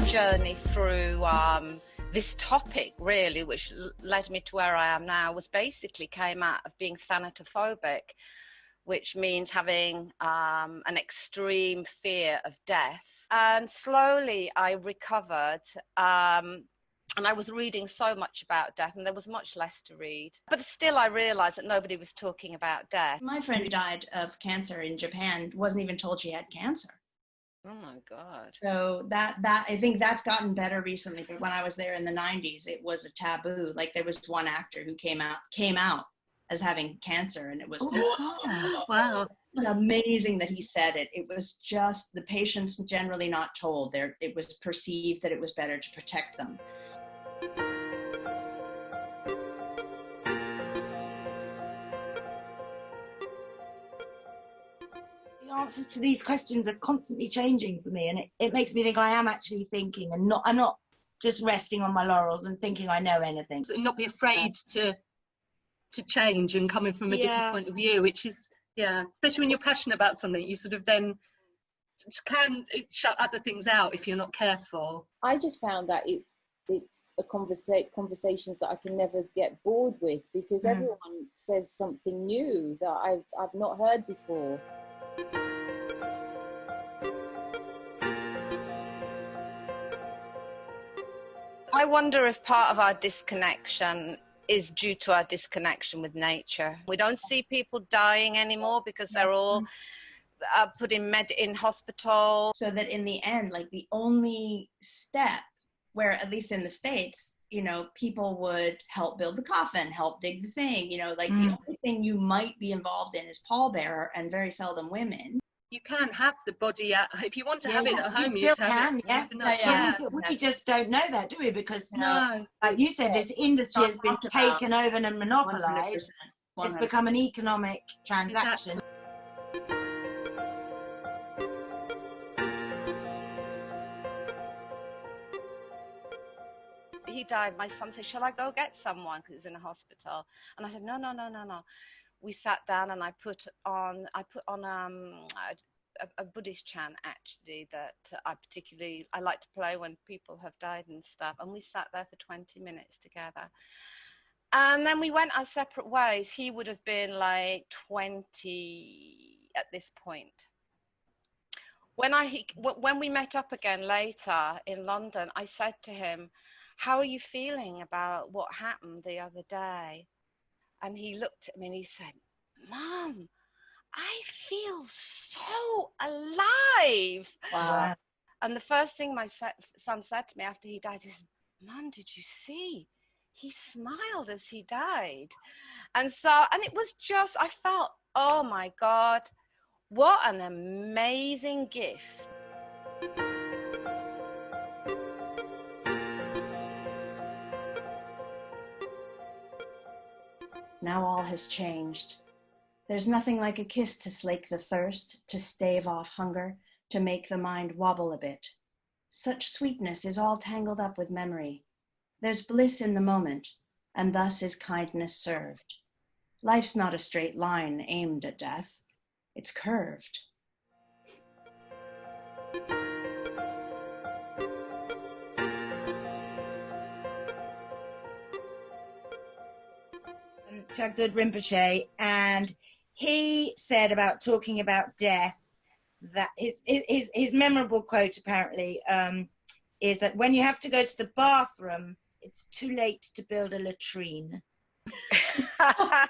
journey through this topic, really, which led me to where I am now, was basically came out of being thanatophobic, which means having an extreme fear of death. And slowly I recovered, and I was reading so much about death, and there was much less to read. But still I realized that nobody was talking about death. My friend who died of cancer in Japan wasn't even told she had cancer. Oh my God. So that I think that's gotten better recently. But when I was there in the 90s, it was a taboo. Like there was one actor who came out as having cancer, and it was wow. Amazing that he said it. It was just the patients generally not told. It was perceived that it was better to protect them. The answers to these questions are constantly changing for me, and it makes me think I am actually thinking, and I'm not just resting on my laurels and thinking I know anything. So not be afraid to change and coming from a different point of view, which is, especially when you're passionate about something, you sort of then can shut other things out if you're not careful. I just found that it's a conversations that I can never get bored with, because everyone says something new that I've not heard before. I wonder if part of our disconnection is due to our disconnection with nature. We don't see people dying anymore because they're all put in hospital. So that in the end, like the only step where, at least in the States, you know, people would help build the coffin, help dig the thing, you know, like the only thing you might be involved in is pallbearer, and very seldom women. You can have the body if you want to have it at home. You still can, we just don't know that, do we? Because, like you said, this industry has been taken over and monopolised. It's become an economic transaction. He died. My son said, "Shall I go get someone?" Because he was in a hospital. And I said, "No. We sat down and I put on a Buddhist chant, actually, that I like to play when people have died and stuff. And we sat there for 20 minutes together. And then we went our separate ways. He would have been like 20 at this point. When we met up again later in London, I said to him, "How are you feeling about what happened the other day?" And he looked at me and he said, "Mom, I feel so alive." Wow. And the first thing my son said to me after he died is, "Mom, did you see? He smiled as he died." And it was just, I felt, oh my God, what an amazing gift. Now all has changed. There's nothing like a kiss to slake the thirst, to stave off hunger, to make the mind wobble a bit. Such sweetness is all tangled up with memory. There's bliss in the moment, and thus is kindness served. Life's not a straight line aimed at death. It's curved. Jagdud Rinpoche, and he said about talking about death that his memorable quote apparently is that when you have to go to the bathroom, it's too late to build a latrine. I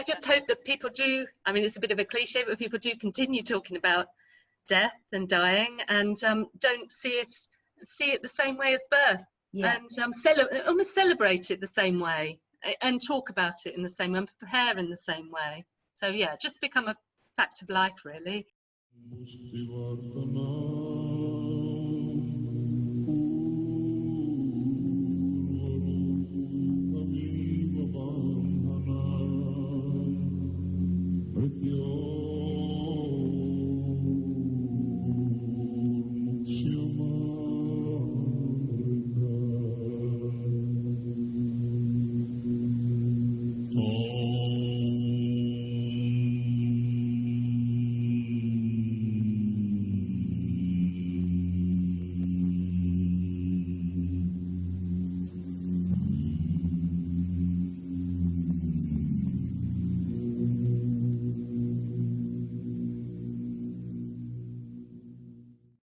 just hope that people do, I mean, it's a bit of a cliche, but people do continue talking about death and dying, and don't see it the same way as birth. And almost celebrate it the same way, and talk about it in the same way, and prepare in the same way. So just become a fact of life, really.